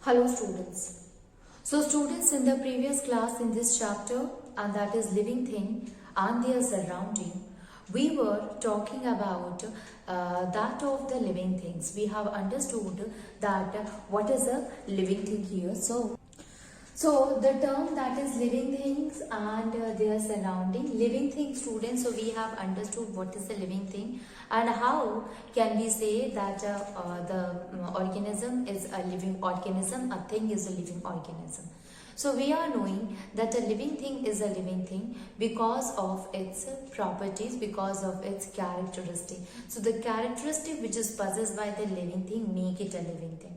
Hello students. So students, in the previous class in this chapter, and that is living thing and their surrounding, we were talking about that of the living things. We have understood that what is a living thing here. So the term that is living things and their surrounding, living things students, so we have understood what is a living thing and how can we say that the organism is a living organism, a thing is a living organism. So we are knowing that a living thing is a living thing because of its properties, because of its characteristic. So the characteristic which is possessed by the living thing make it a living thing.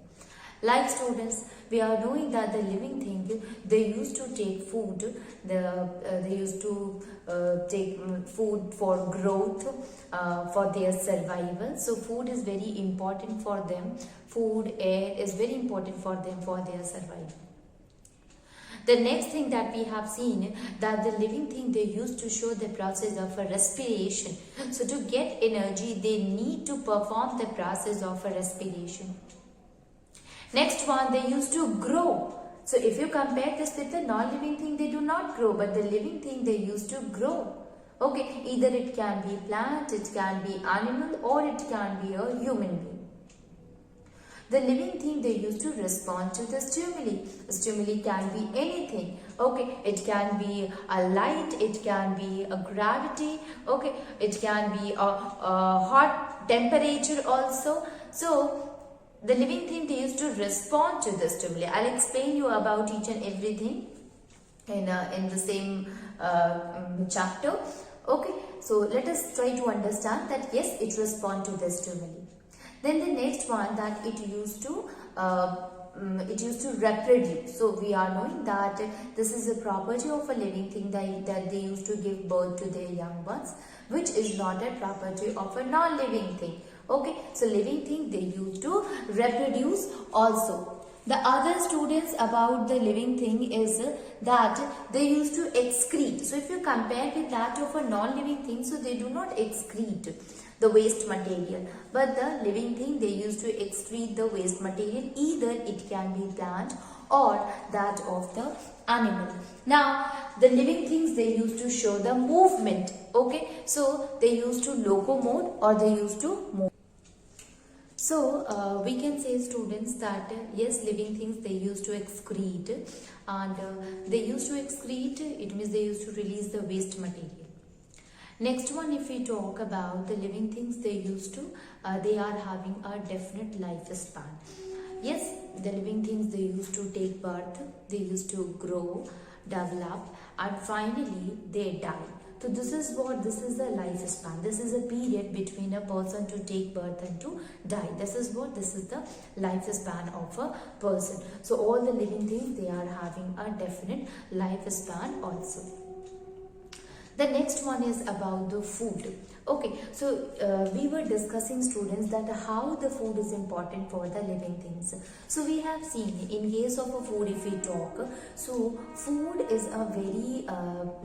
Like students, we are knowing that the living thing, they used to take food, they used to take food for growth, for their survival. So food is very important for them. Food, air is very important for them for their survival. The next thing that we have seen, that the living thing, they used to show the process of a respiration. So to get energy, they need to perform the process of a respiration. Next one, they used to grow. So if you compare this with the non-living thing, they do not grow, but the living thing, they used to grow. Okay, either it can be plant, it can be animal, or it can be a human being. The living thing, they used to respond to the stimuli. The stimuli can be anything. Okay, it can be a light, it can be a gravity. Okay, it can be a hot temperature also. So the living thing, they used to respond to the stimuli. I'll explain you about each and everything in the same chapter. Okay, so let us try to understand that yes, it responds to the stimuli. Then the next one, that it used to reproduce. So we are knowing that this is a property of a living thing, that they used to give birth to their young ones, which is not a property of a non-living thing. Okay, so living thing, they used to reproduce also. The other students about the living thing is that they used to excrete. So if you compare with that of a non-living thing, so they do not excrete the waste material, but the living thing, they used to excrete the waste material. Either it can be plant or that of the animal. Now the living things, they used to show the movement. Okay, so they used to locomote or they used to move. So we can say students that yes, living things, they used to excrete, and they used to excrete, it means they used to release the waste material. Next one, if we talk about the living things, they used to, they are having a definite lifespan. Yes, the living things, they used to take birth, they used to grow, develop, and finally they die. So this is the lifespan. This is a period between a person to take birth and to die. This is the lifespan of a person. So all the living things, they are having a definite lifespan also. The next one is about the food. Okay, so we were discussing students that how the food is important for the living things. So we have seen in case of a food, if we talk, so food is a very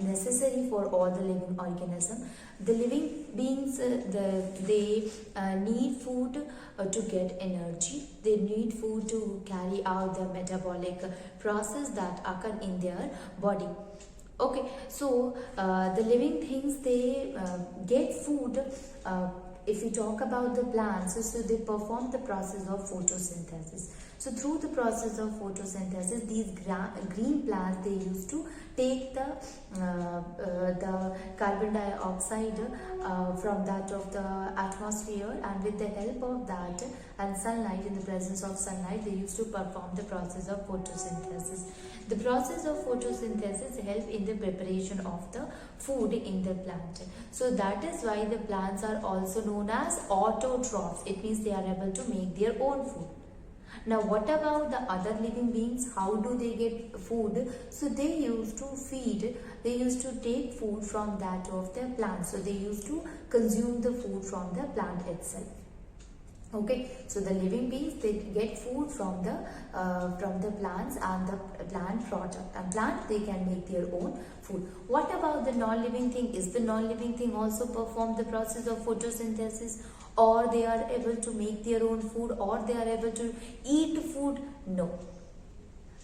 necessary for all the living organism. The living beings, they need food to get energy. They need food to carry out the metabolic process that occur in their body. Okay, so the living things, they get food. If we talk about the plants, so they perform the process of photosynthesis. So through the process of photosynthesis, these green plants, they used to take the carbon dioxide from that of the atmosphere, and with the help of that and sunlight, in the presence of sunlight, they used to perform the process of photosynthesis. The process of photosynthesis help in the preparation of the food in the plant. So that is why the plants are also known as autotrophs. It means they are able to make their own food. Now what about the other living beings? How do they get food? So they used to feed, they used to take food from that of their plant. So they used to consume the food from the plant itself. Okay, so the living beings, they get food from the plants and the plant product, and plant, they can make their own food. What about the non-living thing? Is the non-living thing also perform the process of photosynthesis, or they are able to make their own food, or they are able to eat food? No.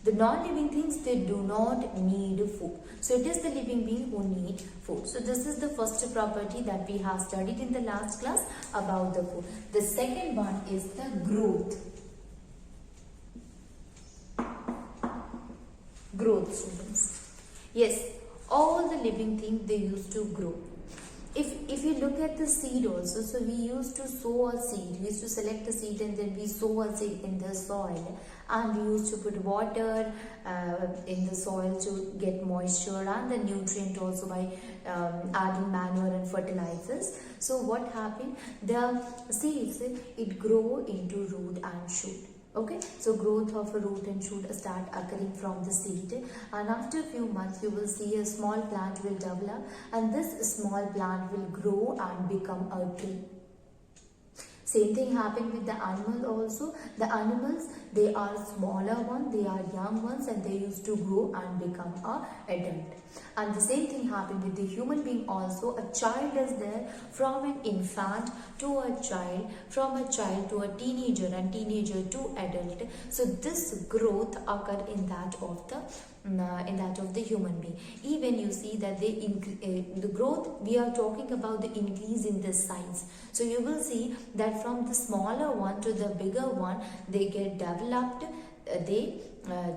The non-living things, they do not need food. So it is the living being who need food. So this is the first property that we have studied in the last class about the food. The second one is the growth. Growth, students. Yes, all the living things, they used to grow. If you look at the seed also, so we used to sow a seed. We used to select a seed and then we sow a seed in the soil, and we used to put water in the soil to get moisture and the nutrient also by adding manure and fertilizers. So what happened? The seeds, it grow into root and shoot. Okay, so growth of a root and shoot start occurring from the seed, and after a few months you will see a small plant will develop, and this small plant will grow and become a tree. Same thing happened with the animal also. The animals, they are smaller ones, they are young ones, and they used to grow and become a adult. And the same thing happened with the human being also. A child is there, from an infant to a child, from a child to a teenager, and teenager to adult. So this growth occur in that of the human being. Even you see that the growth, we are talking about the increase in the size. So you will see that from the smaller one to the bigger one, they get developed,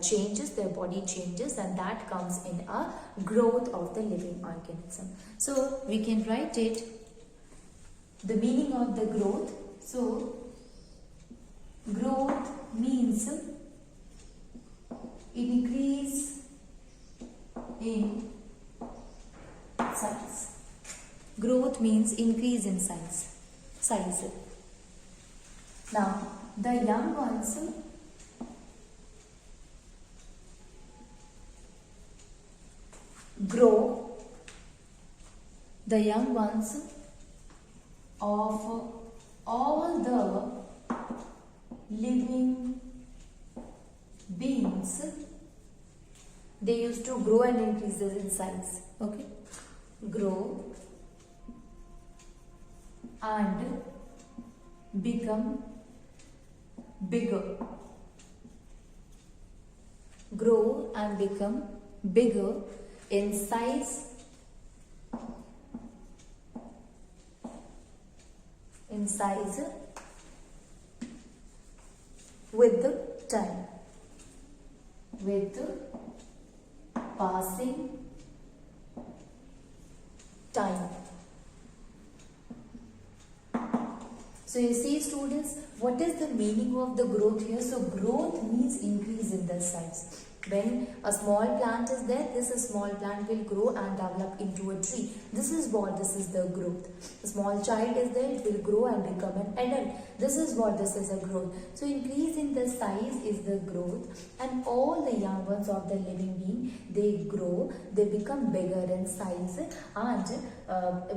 changes, their body changes, and that comes in a growth of the living organism. So we can write it, the meaning of the growth. So growth means increase in size. Growth means increase in size. Now the young ones grow, the young ones of all the living beings, they used to grow and increase in size. Okay, grow and become bigger. Grow and become bigger in size, with the time, with the passing time. So you see, students, what is the meaning of the growth here? So growth means increase in the size. When a small plant is there, this small plant will grow and develop into a tree. This is the growth. A small child is there, it will grow and become an adult. This is a growth. So increase in the size is the growth, and all the young ones of the living being, they grow, they become bigger in size, and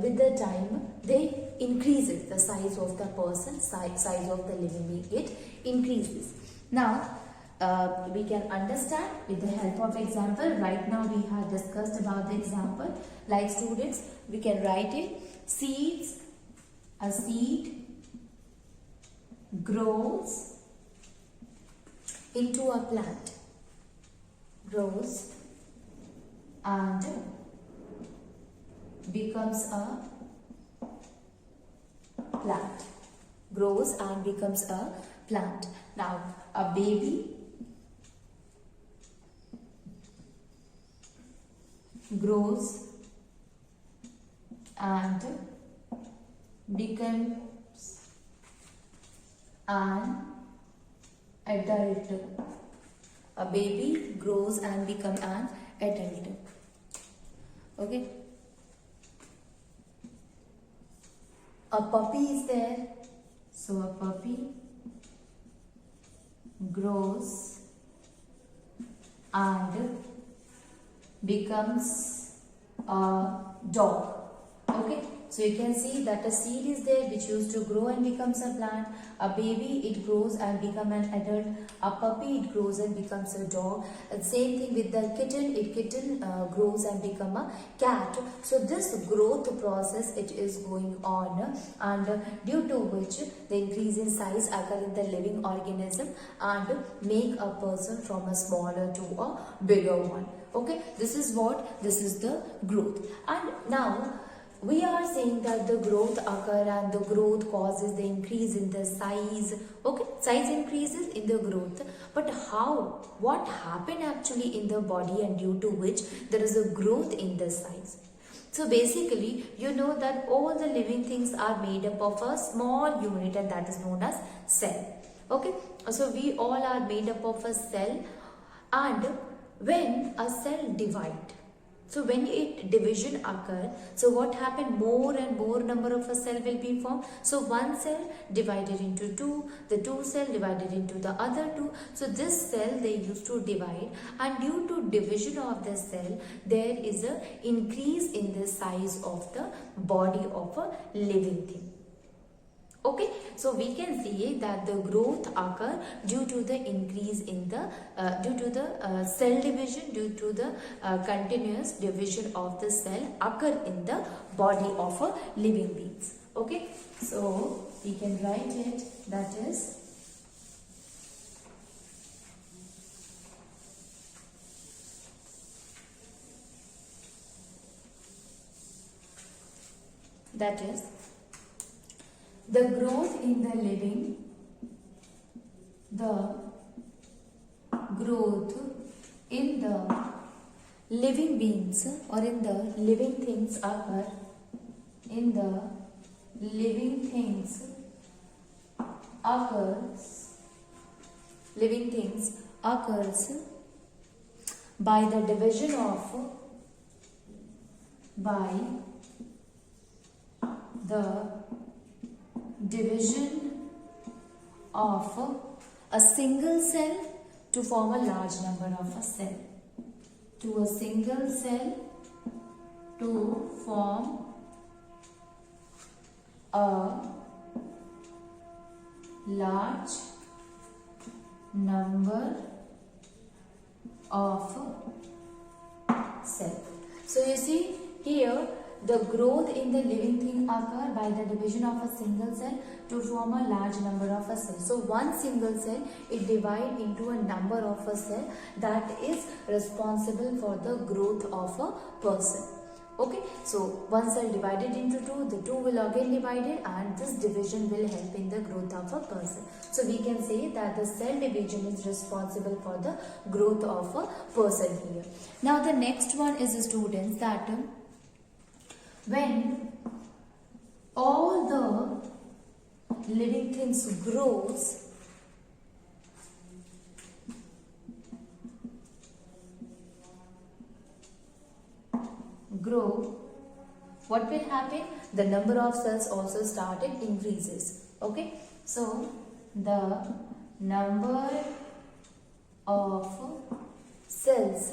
with the time they increases the size of the person, size of the living being, it increases. Now we can understand with the help of example. Right now we have discussed about the example. Like, students, we can write it. Seeds, a seed grows into a plant, grows and becomes a plant, grows and becomes a plant. Now a baby grows and becomes an adult. A baby grows and becomes an adult. Okay. A puppy is there. So a puppy grows and becomes a dog. Okay, So you can see that a seed is there which used to grow and becomes a plant. A baby, it grows and become an adult. A puppy, it grows and becomes a dog. And same thing with the kitten grows and become a cat. So this growth process, it is going on, and due to which the increase in size occur in the living organism and make a person from a smaller to a bigger one. Okay, this is the growth. And now we are saying that the growth occur and the growth causes the increase in the size. Okay, size increases in the growth, but how, what happened actually in the body and due to which there is a growth in the size? So basically, you know that all the living things are made up of a small unit, and that is known as cell. Okay, so we all are made up of a cell, and when a cell divides, so when it division occur, so what happened, more and more number of a cell will be formed. So one cell divided into two, the two cell divided into the other two. So this cell they used to divide, and due to division of the cell, there is a increase in the size of the body of a living thing. Okay, so we can see that the growth occur due to the increase in the cell division, due to the continuous division of the cell occur in the body of a living beings. Okay, so we can write it, that is the growth in the living, the growth in the living beings or in the living things occur, in the living things occurs by the division of, a single cell to form a large number of a cell. To a single cell to form a large number of cell. So you see here, the growth in the living thing occur by the division of a single cell to form a large number of a cell. So one single cell, it divide into a number of a cell that is responsible for the growth of a person. Okay, so one cell divided into two, the two will again divided, and this division will help in the growth of a person. So we can say that the cell division is responsible for the growth of a person here. Now the next one is, students, that when all the living things grow, what will happen? The number of cells also started increases. Okay, so the number of cells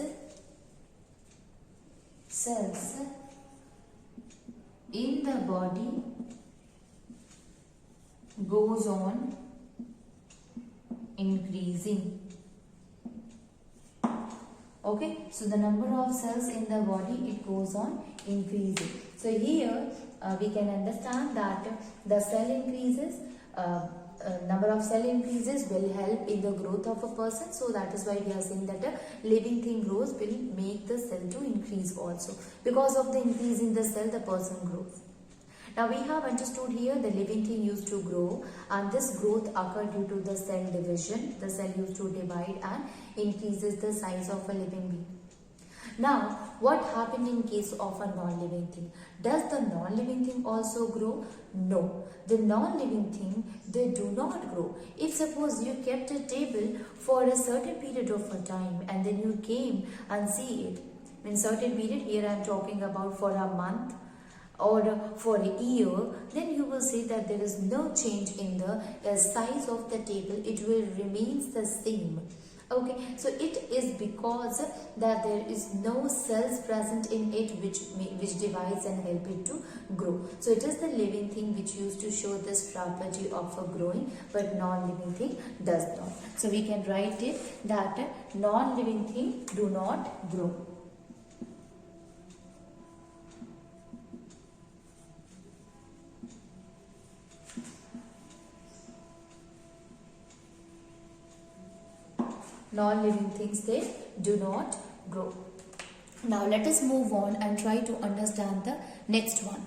in the body goes on increasing. Okay, so the number of cells in the body, it goes on increasing. So here we can understand that the cell increases, number of cell increases will help in the growth of a person. So that is why we are saying that a living thing grows will make the cell to increase also. Because of the increase in the cell, the person grows. Now we have understood here the living thing used to grow, and this growth occurred due to the cell division. The cell used to divide and increases the size of a living being. Now what happened in case of a non-living thing? Does the non-living thing also grow? No. The non-living thing, they do not grow. If suppose you kept a table for a certain period of a time and then you came and see it, in certain period, here I am talking about for a month or for a year, then you will see that there is no change in the size of the table. It will remain the same. Okay, so it is because that there is no cells present in it which divides and help it to grow. So it is the living thing which used to show this property of a growing, but non-living thing does not. So we can write it that non-living thing do not grow. Non-living things, they do not grow. Now let us move on and try to understand the next one.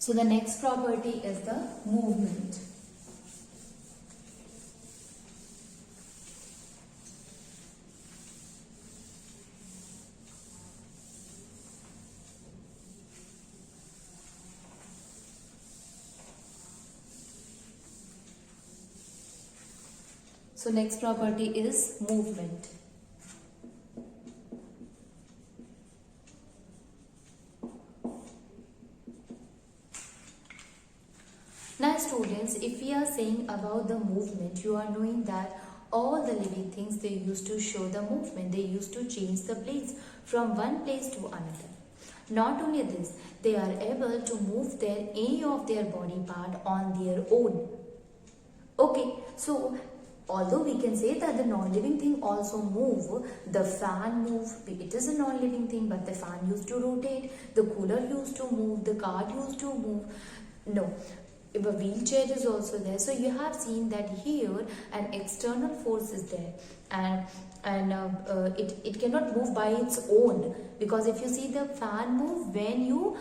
So the next property is the movement. So next property is movement. Now students, if we are saying about the movement, you are knowing that all the living things, they used to show the movement. They used to change the place from one place to another. Not only this, they are able to move any of their body part on their own. Okay, so although we can say that the non-living thing also move, the fan move, it is a non-living thing, but the fan used to rotate, the cooler used to move, the car used to move. No, if a wheelchair is also there. So you have seen that here an external force is there, and it cannot move by its own, because if you see the fan move when you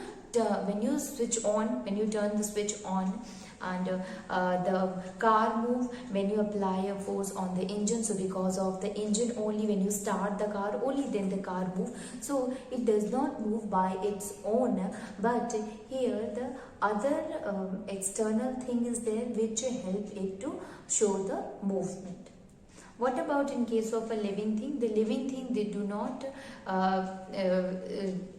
switch on, when you turn the switch on, and the car move when you apply a force on the engine. So because of the engine only, when you start the car only, then the car move. So it does not move by its own, but here the other external thing is there which help it to show the movement. What about in case of a living thing? The living thing, they do not,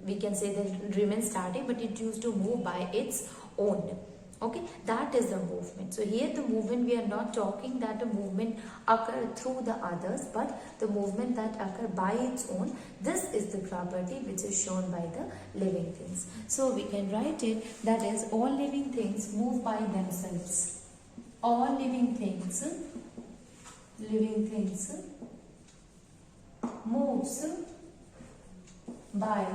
we can say that remain static, but it used to move by its own. Okay, that is the movement. So here the movement, we are not talking that a movement occur through the others, but the movement that occur by its own. This is the property which is shown by the living things. So we can write it, that is, all living things move by themselves. All living things moves by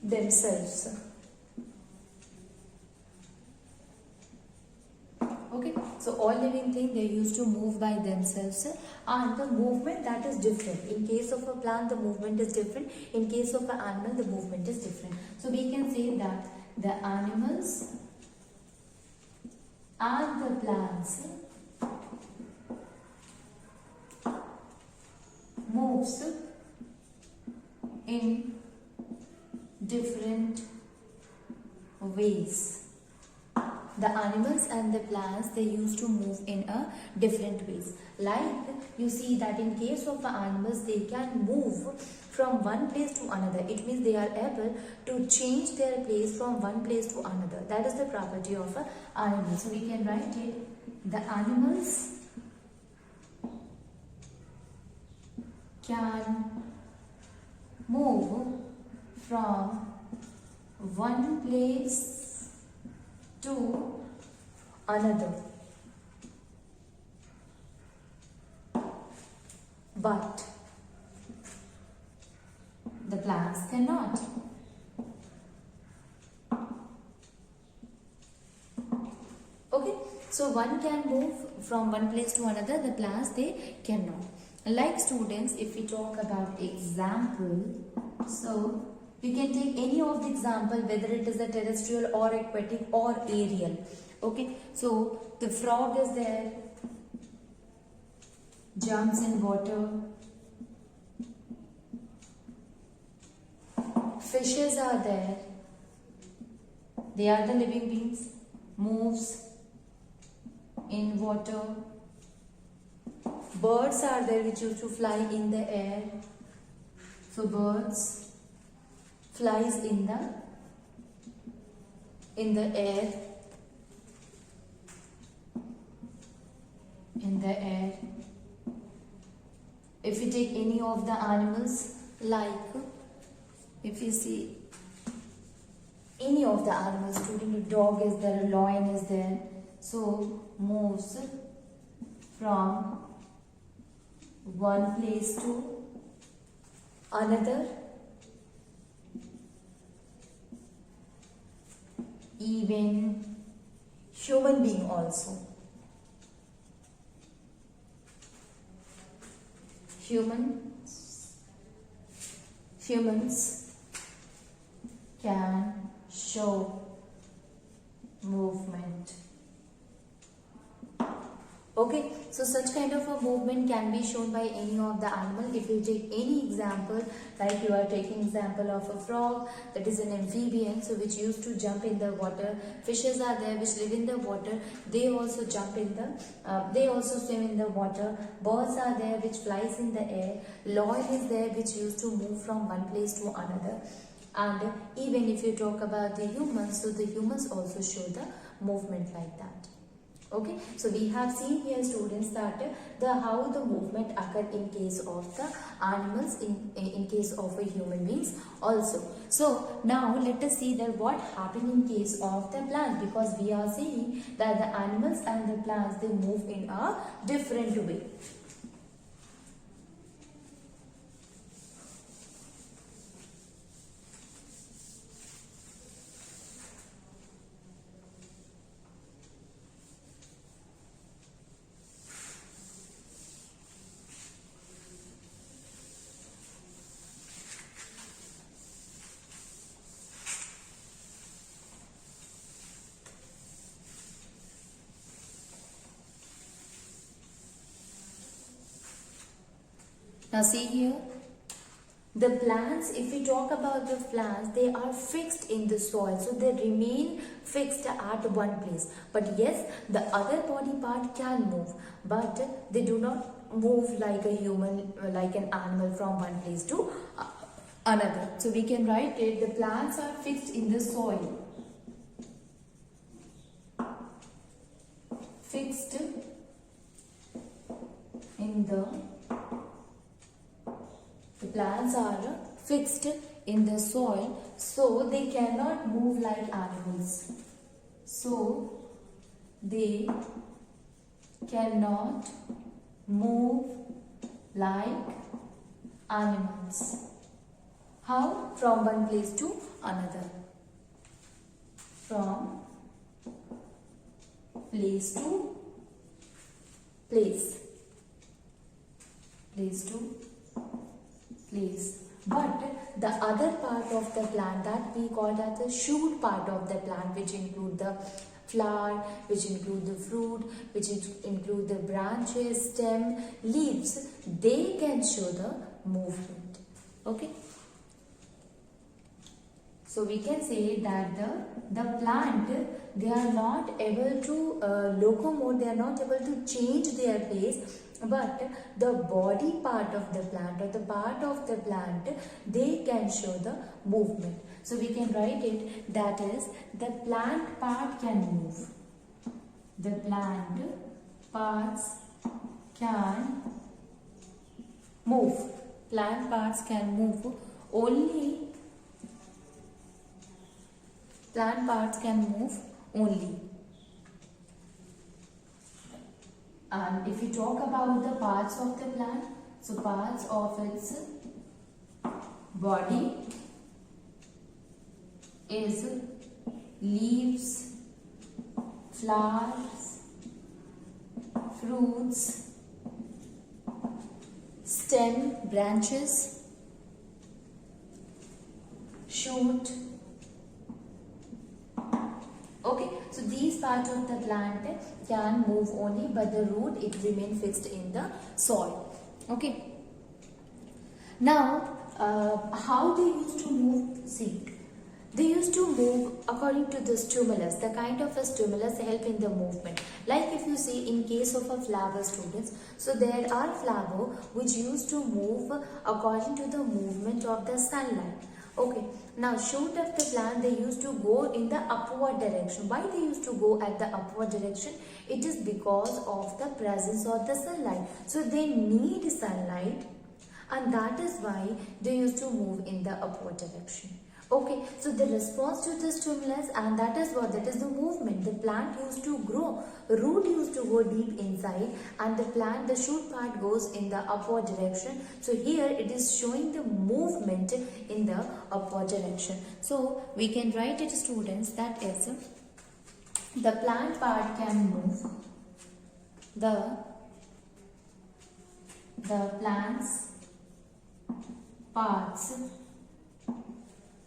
themselves. Okay, so all living things, they used to move by themselves, and the movement, that is different. In case of a plant, the movement is different. In case of an animal, the movement is different. So we can say that the animals and the plants moves in different ways. The animals and the plants, they used to move in a different ways. Like you see that in case of the animals, they can move from one place to another. It means they are able to change their place from one place to another. That is the property of an animal. So we can write it, the animals can move from one place to another, but the plants cannot. Okay, so one can move from one place to another, the plants, they cannot. Like students, if we talk about example, so we can take any of the example, whether it is a terrestrial or aquatic or aerial. Okay, so the frog is there, jumps in water. Fishes are there, they are the living beings, moves in water. Birds are there which used to fly in the air. So birds flies in the air. In the air. If you take any of the animals, like if you see any of the animals, student, a dog is there, a lion is there, so moves from one place to another. Even human being also. Humans can show movement. Okay, so such kind of a movement can be shown by any of the animal. If you take any example, like you are taking example of a frog, that is an amphibian, so which used to jump in the water. Fishes are there which live in the water, they also jump in the, they also swim in the water. Birds are there which flies in the air. Lion is there which used to move from one place to another. And even if you talk about the humans, so the humans also show the movement like that. Okay, so we have seen here, students, that how the movement occur in case of the animals, in case of a human beings also. So now let us see that what happened in case of the plants, because we are saying that the animals and the plants, they move in a different way. Now see here, the plants, if we talk about the plants, they are fixed in the soil, so they remain fixed at one place. But yes, the other body part can move, but they do not move like a human, like an animal, from one place to another. So we can write it, the plants are fixed in the soil. Fixed in the plants are fixed in the soil, so they cannot move like animals. So they cannot move like animals. How? From one place to another. From place to place. Place to place. But the other part of the plant, that we call that the shoot part of the plant, which include the flower, which include the fruit, which include the branches, stem, leaves, they can show the movement. Okay. So we can say that the plant, they are not able to locomote, they are not able to change their place, but the body part of the plant, or the part of the plant, they can show the movement. So we can write it, that is, the plant part can move. The plant parts can move. Plant parts can move. Only plant parts can move only. And if you talk about the parts of the plant, so parts of its body is leaves, flowers, fruits, stem, branches, shoot. Okay, so these parts of the plant can move only, but the root, it remains fixed in the soil. Okay. Now, how they used to move? See, they used to move according to the stimulus. The kind of a stimulus help in the movement. Like if you see in case of a flower, students, so there are flower which used to move according to the movement of the sunlight. Okay, now shoot of the plant, they used to go in the upward direction. Why they used to go at the upward direction? It is because of the presence of the sunlight. So they need sunlight, and that is why they used to move in the upward direction. Okay, so the response to the stimulus, and that is what, that is the movement. The plant used to grow, root used to go deep inside, and the plant, the shoot part goes in the upward direction. So here it is showing the movement in the upward direction. So we can write it, students, that is the plant part can move, the plant's parts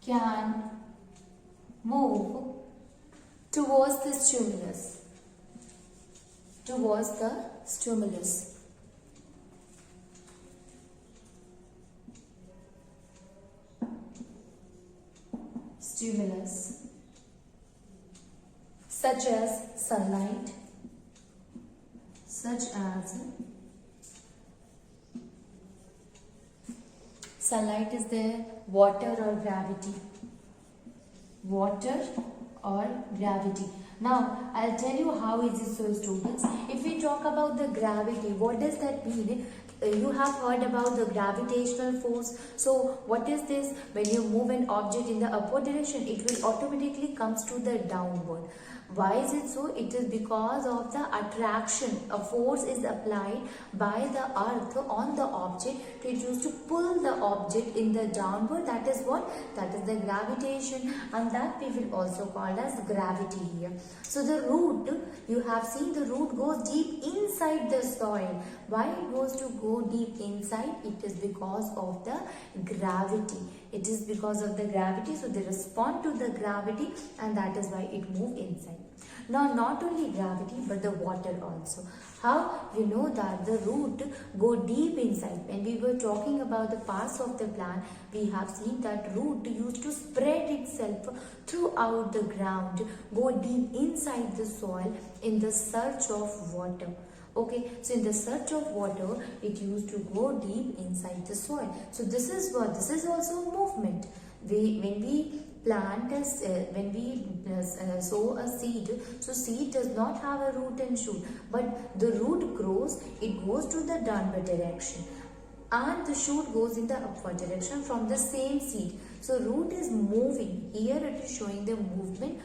can move towards the stimulus, towards the stimulus. Stimulus such as sunlight, such as sunlight is there, water or gravity. Water or gravity. Now, I'll tell you how is it so, students. If we talk about the gravity, what does that mean? You have heard about the gravitational force. So, what is this? When you move an object in the upward direction, it will automatically comes to the downward. Why is it so? It is because of the attraction. A force is applied by the earth on the object. It used to pull the object in the downward. That is what? That is the gravitation, and that we will also call as gravity here. So the root, you have seen the root goes deep inside the soil. Why it goes to go deep inside? It is because of the gravity. It is because of the gravity. So they respond to the gravity, and that is why it moves inside. Now, not only gravity but the water also. How? You know that the root go deep inside. When we were talking about the parts of the plant, we have seen that root used to spread itself throughout the ground, go deep inside the soil in the search of water. Okay, so in the search of water, it used to go deep inside the soil. So this is what, this is also movement. When we plant when we sow a seed, so seed does not have a root and shoot, but the root grows, it goes to the downward direction, and the shoot goes in the upward direction from the same seed. So root is moving. Here it is showing the movement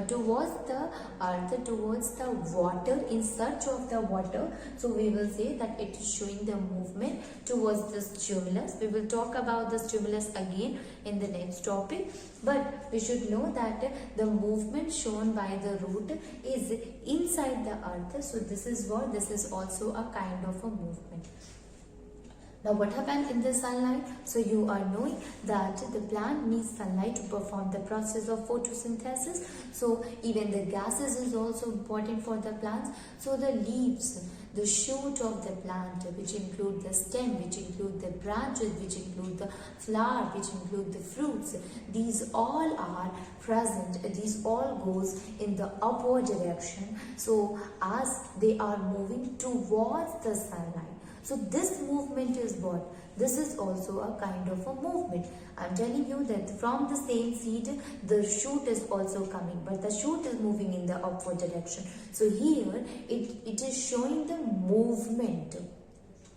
towards the earth, towards the water, in search of the water. So we will say that it is showing the movement towards the stimulus. We will talk about the stimulus again in the next topic, but we should know that the movement shown by the root is inside the earth. So this is what, this is also a kind of a movement. Now what happens in the sunlight? So you are knowing that the plant needs sunlight to perform the process of photosynthesis. So even the gases is also important for the plants. So the leaves, the shoot of the plant, which include the stem, which include the branches, which include the flower, which include the fruits, these all are present, these all goes in the upward direction. So as they are moving towards the sunlight. So this movement is what? This is also a kind of a movement. I am telling you that from the same seed, the shoot is also coming, but the shoot is moving in the upward direction. So here, it is showing the movement.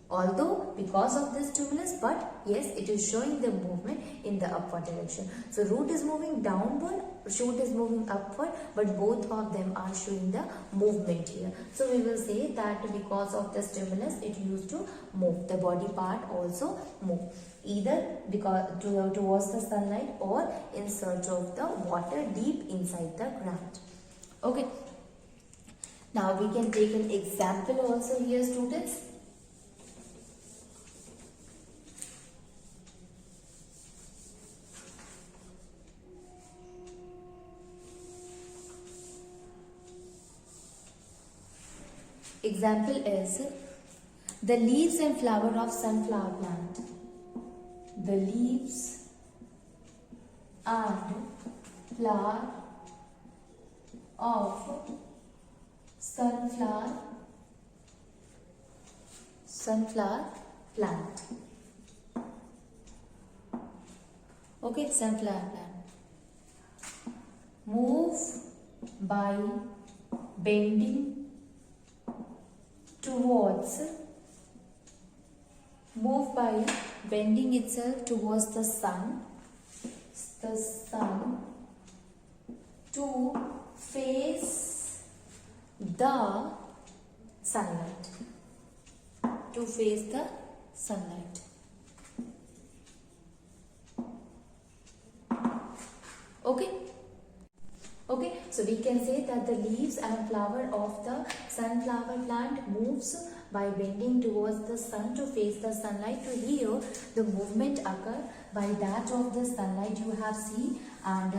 Although because of this stimulus, but yes, it is showing the movement in the upward direction. So root is moving downward, shoot is moving upward, but both of them are showing the movement here. So we will say that because of the stimulus, it used to move. The body part also move, either because towards the sunlight or in search of the water deep inside the ground. Okay. Now we can take an example also here, students. Example is the leaves and flower of sunflower plant. The leaves and flower of sunflower plant. Okay, sunflower plant. Move by bending towards, move by bending itself towards the sun to face the sunlight, to face the sunlight. Okay. Okay, so we can say that the leaves and flower of the sunflower plant moves by bending towards the sun to face the sunlight. To here, the movement occur by that of the sunlight you have seen, and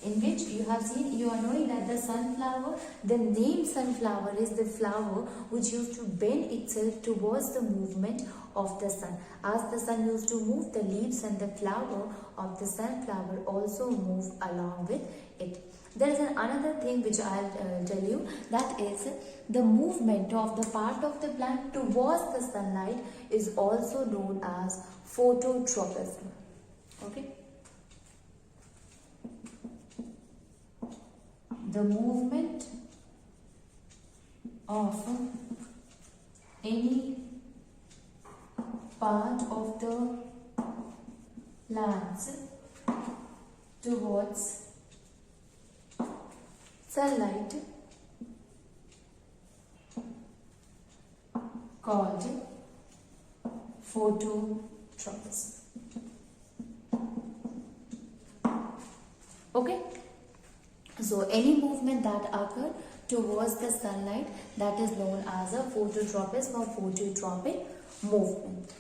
in which you have seen, you are knowing that the sunflower, the name sunflower is the flower which used to bend itself towards the movement of the sun. As the sun used to move, the leaves and the flower of the sunflower also move along with it. There is another thing which I'll tell you, that is the movement of the part of the plant towards the sunlight is also known as phototropism. Okay. The movement of any part of the plants towards sunlight called phototropism. Okay, so any movement that occur towards the sunlight, that is known as a phototropism or phototropic movement.